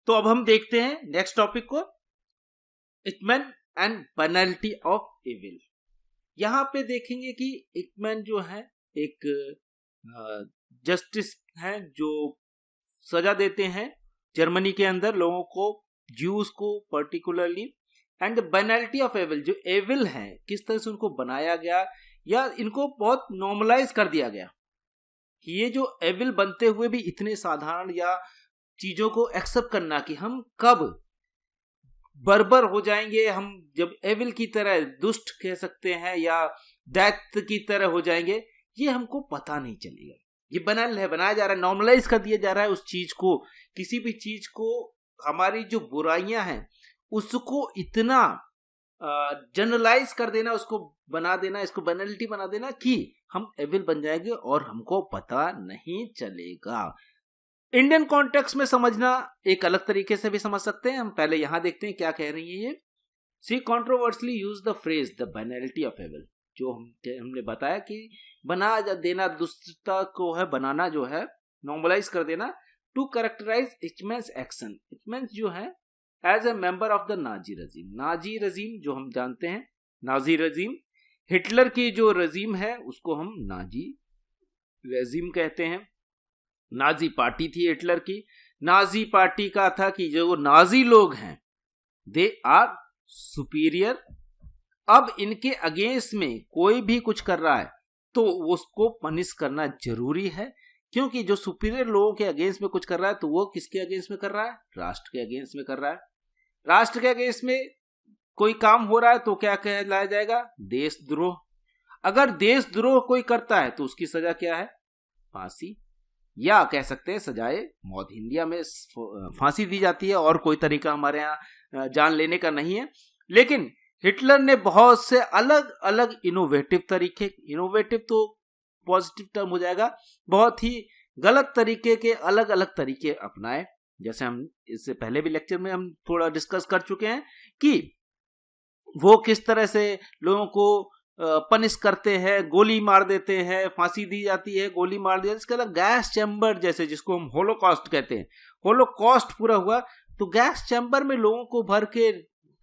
तो अब हम देखते हैं नेक्स्ट टॉपिक को, इकमैन एंड पेनल्टी ऑफ एविल। यहां पे देखेंगे कि इकमैन जो है एक जस्टिस है जो सजा देते हैं जर्मनी के अंदर लोगों को, ज्यूज को particularly, and penalty of evil, जो एविल है किस तरह से उनको बनाया गया या इनको बहुत नॉर्मलाइज कर दिया गया कि ये जो एविल बनते हुए भी इतने साधारण या चीजों को एक्सेप्ट करना कि हम कब बर्बर हो जाएंगे, हम जब एविल की तरह दुष्ट कह सकते हैं या दैत्य की तरह हो जाएंगे, ये हमको पता नहीं चलेगा। ये बनाया जा रहा है, नॉर्मलाइज कर दिया जा रहा है उस चीज को, किसी भी चीज को, हमारी जो बुराइयां हैं उसको इतना जनरलाइज कर देना, उसको बना देना, इसको पेनल्टी बना देना कि हम एविल बन जाएंगे और हमको पता नहीं चलेगा। इंडियन कॉन्टेक्स्ट में समझना एक अलग तरीके से भी समझ सकते हैं। हम पहले यहां देखते हैं क्या कह रही है ये। She controversially use the phrase the banality of evil, जो हमने बताया कि बना देना, दुष्टता को है बनाना, जो है नॉर्मलाइज कर देना, to characterise Eichmann's action. Eichmann's जो है as a member of the Nazi regime, Nazi regime जो हम जानते हैं, नाजी रजीम हिटलर की जो रजीम है उसको हम नाजी रजीम कहते हैं। नाजी पार्टी थी हिटलर की। नाजी पार्टी का था कि जो नाजी लोग हैं दे आर सुपीरियर। अब इनके अगेंस्ट में कोई भी कुछ कर रहा है तो उसको पनिश करना जरूरी है, क्योंकि जो सुपीरियर लोगों के अगेंस्ट में कुछ कर रहा है तो वो किसके अगेंस्ट में कर रहा है? राष्ट्र के अगेंस्ट में कर रहा है। राष्ट्र के अगेंस्ट में कोई काम हो रहा है तो क्या कहलाया जाएगा? देशद्रोह। अगर देशद्रोह कोई करता है तो उसकी सजा क्या है? फांसी, या कह सकते हैं सजाए मौत। इंडिया में फांसी दी जाती है और कोई तरीका हमारे यहाँ जान लेने का नहीं है। लेकिन हिटलर ने बहुत से अलग अलग इनोवेटिव तरीके, इनोवेटिव तो पॉजिटिव टर्म हो जाएगा, बहुत ही गलत तरीके के अलग अलग तरीके अपनाए। जैसे हम इससे पहले भी लेक्चर में हम थोड़ा डिस्कस कर चुके हैं कि वो किस तरह से लोगों को पनिश करते हैं, गोली मार देते हैं, फांसी दी जाती है, गोली मार दिया। इसके अलावा गैस चैम्बर जैसे, जिसको हम होलोकॉस्ट कहते हैं, होलोकॉस्ट पूरा हुआ तो गैस चैम्बर में लोगों को भर के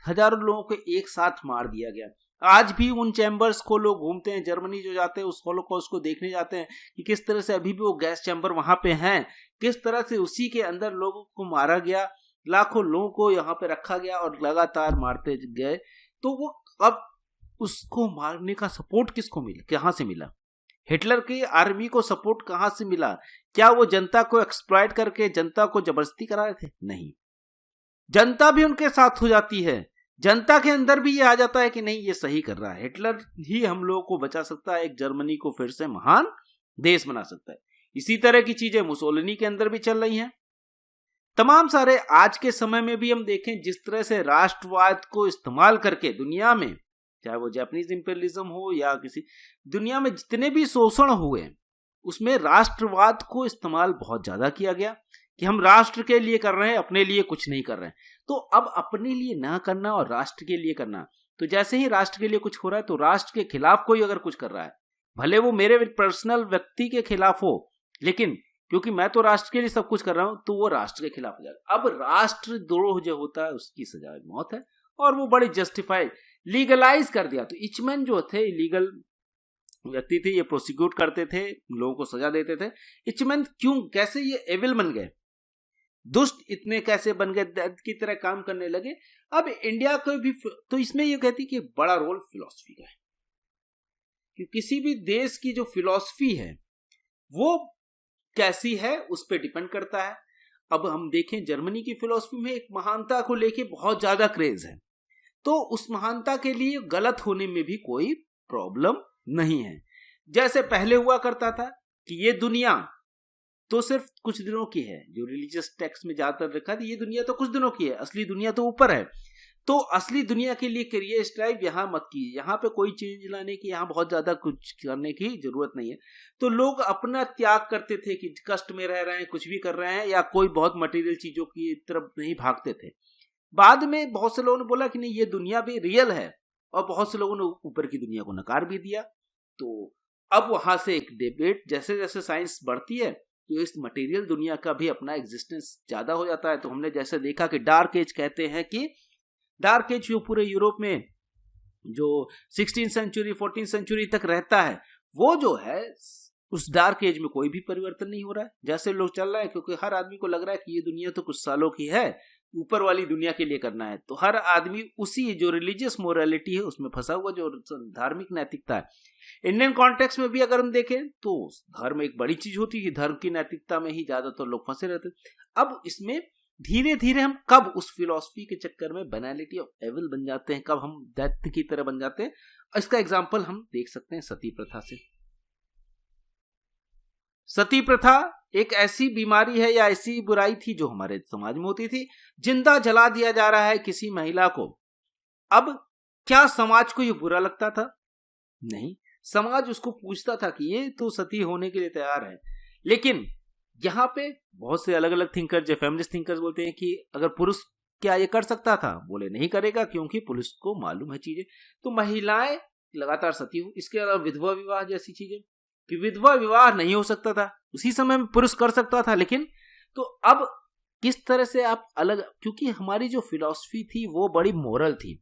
हजारों लोगों को एक साथ मार दिया गया। आज भी उन चैम्बर्स को लोग घूमते हैं, जर्मनी जो जाते हैं उस होलोकॉस्ट को देखने जाते हैं कि किस तरह से अभी भी वो गैस चैम्बर वहां पे हैं, किस तरह से उसी के अंदर लोगों को मारा गया, लाखों लोगों को यहाँ पे रखा गया और लगातार मारते गए। तो वो अब उसको मारने का सपोर्ट किसको मिला, कहां से मिला? हिटलर की आर्मी को सपोर्ट कहां से मिला? क्या वो जनता को एक्सप्लॉइट करके जनता को जबरदस्ती करा रहे थे? नहीं, जनता भी उनके साथ हो जाती है, जनता के अंदर भी ये आ जाता है कि नहीं ये सही कर रहा है। हिटलर ही हम लोगों को बचा सकता है, एक जर्मनी को फिर से महान देश बना सकता है। इसी तरह की चीजें मुसोलिनी के अंदर भी चल रही हैं। तमाम सारे आज के समय में भी हम देखें जिस तरह से राष्ट्रवाद को इस्तेमाल करके दुनिया में, चाहे वो जापानीज इंपीरियलिज्म हो या किसी दुनिया में जितने भी शोषण हुए, उसमें राष्ट्रवाद को इस्तेमाल बहुत ज्यादा किया गया कि हम राष्ट्र के लिए कर रहे हैं, अपने लिए कुछ नहीं कर रहे हैं। तो अब अपने लिए ना करना और राष्ट्र के लिए करना, तो जैसे ही राष्ट्र के लिए कुछ हो रहा है तो राष्ट्र के खिलाफ कोई अगर कुछ कर रहा है, भले वो मेरे पर्सनल व्यक्ति के खिलाफ हो, लेकिन क्योंकि मैं तो राष्ट्र के लिए सब कुछ कर रहा हूं तो वो राष्ट्र के खिलाफ हो जाएगा। अब राष्ट्रद्रोह जो होता है उसकी सजा मौत है, और वो बड़ी जस्टिफाइड लीगलाइज कर दिया। तो इचमैन जो थे इलीगल व्यक्ति थे, ये प्रोसिक्यूट करते थे, लोगों को सजा देते थे। इचमैन क्यों, कैसे ये एविल बन गए, दुष्ट इतने कैसे बन गए, की तरह काम करने लगे? अब इंडिया को भी तो इसमें ये कहती कि बड़ा रोल फिलॉसफी का है, कि किसी भी देश की जो फिलॉसफी है वो कैसी है उस पर डिपेंड करता है। अब हम देखें जर्मनी की फिलॉसफी में एक महानता को लेके बहुत ज्यादा क्रेज है, तो उस महानता के लिए गलत होने में भी कोई प्रॉब्लम नहीं है। जैसे पहले हुआ करता था कि ये दुनिया तो सिर्फ कुछ दिनों की है, जो रिलीजियस टेक्स्ट में ज्यादातर लिखा था ये दुनिया तो कुछ दिनों की है, असली दुनिया तो ऊपर है। तो असली दुनिया के लिए करिए स्ट्राइव, यहाँ मत कीजिए, यहाँ पे कोई चेंज लाने की, यहाँ बहुत ज्यादा कुछ करने की जरूरत नहीं है। तो लोग अपना त्याग करते थे कि कष्ट में रह रहे हैं, कुछ भी कर रहे हैं, या कोई बहुत मटेरियल चीजों की तरफ नहीं भागते थे। बाद में बहुत से लोगों ने बोला कि नहीं ये दुनिया भी रियल है, और बहुत से लोगों ने ऊपर की दुनिया को नकार भी दिया। तो अब वहां से एक डिबेट, जैसे जैसे साइंस बढ़ती है तो इस मटेरियल दुनिया का भी अपना एग्जिस्टेंस ज्यादा हो जाता है। तो हमने जैसे देखा कि डार्क एज कहते हैं कि डार्क एज जो पूरे यूरोप में जो 16th सेंचुरी 14th सेंचुरी तक रहता है, वो जो है उस डार्क एज में कोई भी परिवर्तन नहीं हो रहा है, जैसे लोग चल रहा है, क्योंकि हर आदमी को लग रहा है कि ये दुनिया तो कुछ सालों की है, ऊपर वाली दुनिया के लिए करना है। तो हर आदमी उसी जो रिलीजियस मोरालिटी है उसमें फंसा हुआ, जो धार्मिक नैतिकता है। इंडियन कॉन्टेक्स्ट में भी अगर हम देखें तो धर्म एक बड़ी चीज होती है, धर्म की नैतिकता में ही ज्यादातर लोग फंसे रहते। अब इसमें धीरे धीरे हम कब उस फिलॉसफी के चक्कर में बनालिटी ऑफ एविल बन जाते हैं, कब हम दैत्य की तरह बन जाते हैं, इसका एग्जाम्पल हम देख सकते हैं सती प्रथा से। सती प्रथा एक ऐसी बीमारी है या ऐसी बुराई थी जो हमारे समाज में होती थी, जिंदा जला दिया जा रहा है किसी महिला को। अब क्या समाज को ये बुरा लगता था? नहीं, समाज उसको पूछता था कि ये तो सती होने के लिए तैयार है। लेकिन यहाँ पे बहुत से अलग अलग थिंकर, जो फेमिनिस्ट थिंकर्स बोलते हैं कि अगर पुरुष क्या ये कर सकता था? बोले नहीं करेगा, क्योंकि पुलिस को मालूम है चीजें। तो महिलाएं लगातार सती हो। इसके अलावा विधवा विवाह जैसी चीजें, कि विधवा विवाह नहीं हो सकता था, उसी समय में पुरुष कर सकता था। लेकिन तो अब किस तरह से आप अलग, क्योंकि हमारी जो फिलॉसफी थी वो बड़ी मोरल थी,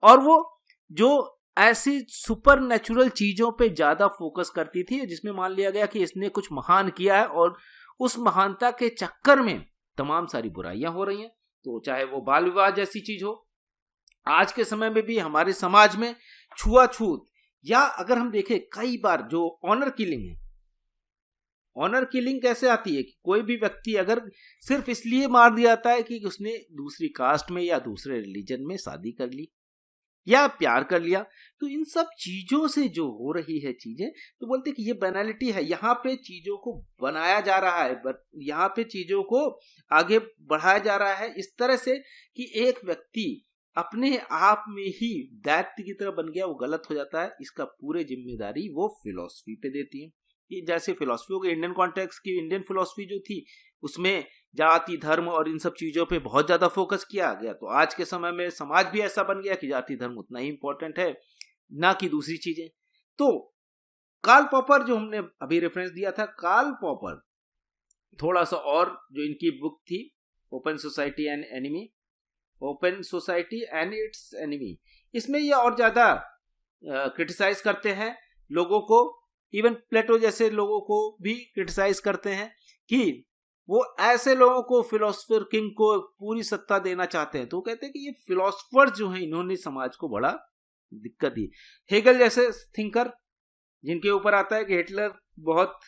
और वो जो ऐसी सुपर नेचुरल चीजों पे ज्यादा फोकस करती थी, जिसमें मान लिया गया कि इसने कुछ महान किया है और उस महानता के चक्कर में तमाम सारी बुराइयां हो रही हैं। तो चाहे वो बाल विवाह जैसी चीज हो, आज के समय में भी हमारे समाज में छुआछूत, या अगर हम देखें कई बार जो ऑनर किलिंग है, ऑनर किलिंग कैसे आती है कि कोई भी व्यक्ति अगर सिर्फ इसलिए मार दिया जाता है कि उसने दूसरी कास्ट में या दूसरे रिलीजन में शादी कर ली या प्यार कर लिया। तो इन सब चीजों से जो हो रही है चीजें, तो बोलते कि ये बैनालिटी है, यहाँ पे चीजों को बनाया जा रहा है, यहाँ पे चीजों को आगे बढ़ाया जा रहा है इस तरह से कि एक व्यक्ति अपने आप में ही दैत्य की तरह बन गया, वो गलत हो जाता है। इसका पूरे जिम्मेदारी वो फिलॉसफी पे देती है। ये जैसे फिलॉसफी हो गई, इंडियन कॉन्टेक्स्ट की इंडियन फिलॉसफी जो थी उसमें जाति धर्म और इन सब चीजों पे बहुत ज्यादा फोकस किया गया। तो आज के समय में समाज भी ऐसा बन गया कि जाति धर्म उतना ही इंपॉर्टेंट है ना कि दूसरी चीजें। तो कार्ल पॉपर जो हमने अभी रेफरेंस दिया था, कार्ल पॉपर थोड़ा सा और जो इनकी बुक थी open society and enemy, open society and it's enemy, इसमें ये और ज्यादा क्रिटिसाइज करते हैं लोगों को, इवन प्लेटो जैसे लोगों को भी क्रिटिसाइज करते हैं कि वो ऐसे लोगों को फिलोसफर किंग को पूरी सत्ता देना चाहते हैं। तो कहते हैं कि ये फिलोसफर जो है इन्होंने समाज को बड़ा दिक्कत दी। हेगल जैसे थिंकर जिनके ऊपर आता है कि हिटलर बहुत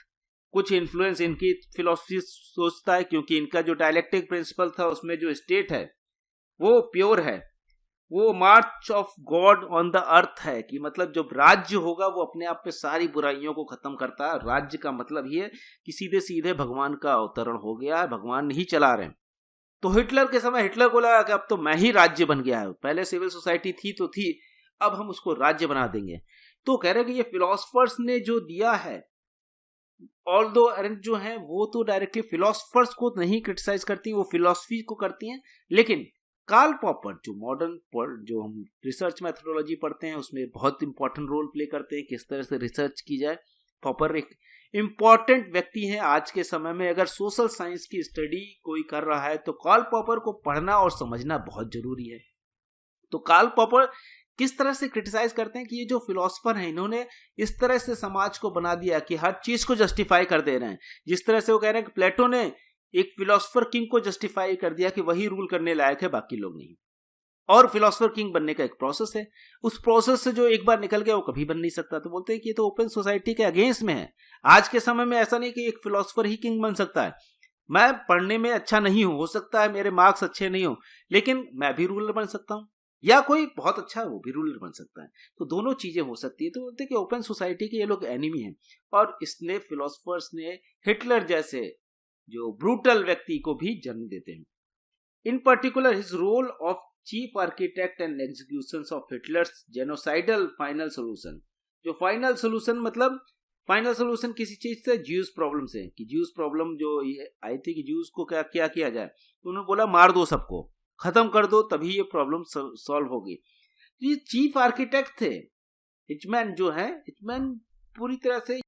कुछ इन्फ्लुएंस इनकी फिलोसफी सोचता है, क्योंकि इनका जो डायलेक्टिक प्रिंसिपल था उसमें जो स्टेट है वो प्योर है, वो march of God on the earth है, कि मतलब जब राज्य होगा वो अपने आप पे सारी बुराइयों को खत्म करता है। राज्य का मतलब ये कि सीधे सीधे भगवान का अवतरण हो गया है, भगवान नहीं चला रहे। तो हिटलर के समय हिटलर को लगा कि अब तो मैं ही राज्य बन गया है, पहले सिविल सोसाइटी थी तो थी, अब हम उसको राज्य बना देंगे। तो कह रहे कि ये फिलोसफर्स ने जो दिया है, ऑल्दो एरेंट जो है वो तो डायरेक्टली फिलोसफर्स को नहीं क्रिटिसाइज करती, वो फिलोसफी को करती हैं। लेकिन कार्ल पॉपर जो मॉडर्न जो हम रिसर्च मेथोडोलॉजी पढ़ते हैं उसमें बहुत इंपॉर्टेंट रोल प्ले करते हैं, किस तरह से रिसर्च की जाए। पॉपर एक इंपॉर्टेंट व्यक्ति है आज के समय में। अगर सोशल साइंस की स्टडी कोई कर रहा है तो कार्ल पॉपर को पढ़ना और समझना बहुत जरूरी है। तो कार्ल पॉपर किस तरह से क्रिटिसाइज करते हैं कि ये जो फिलोसफर हैं इन्होंने इस तरह से समाज को बना दिया कि हर चीज को जस्टिफाई कर दे रहे हैं। जिस तरह से वो कह रहे हैं कि प्लेटो ने एक फिलोसफर किंग को जस्टिफाई कर दिया कि वही रूल करने लायक है, बाकी लोग नहीं। और फिलोसफर किंग बनने का एक प्रोसेस है, उस प्रोसेस से जो एक बार निकल गया वो कभी बन नहीं सकता। तो बोलते हैं कि ये तो ओपन सोसाइटी के अगेंस्ट में है। आज के समय में ऐसा नहीं कि एक फिलोसफर ही किंग बन सकता है। मैं पढ़ने में अच्छा नहीं हूं, हो सकता है मेरे मार्क्स अच्छे नहीं हो, लेकिन मैं भी रूलर बन सकता हूं, या कोई बहुत अच्छा है वो भी रूलर बन सकता है। तो दोनों चीजें हो सकती है। तो बोलते हैं कि ओपन सोसाइटी के ये लोग एनिमी हैं, और इसने फिलोसफर्स ने हिटलर जैसे जो ब्रूटल व्यक्ति को भी जन्म देते हैं। In particular his role of chief architect and executions of Hitler's genocidal final solution. जो फाइनल सोल्यूशन मतलब फाइनल सोल्यूशन किसी चीज से, ज्यूस प्रॉब्लम से, कि ज्यूस प्रॉब्लम जो आई थी कि ज्यूस को क्या क्या किया जाए, तो उन्होंने बोला मार दो, सबको खत्म कर दो, तभी ये प्रॉब्लम सॉल्व होगी। तो ये चीफ आर्किटेक्ट थे हिचमैन जो है, हिचमैन पूरी तरह से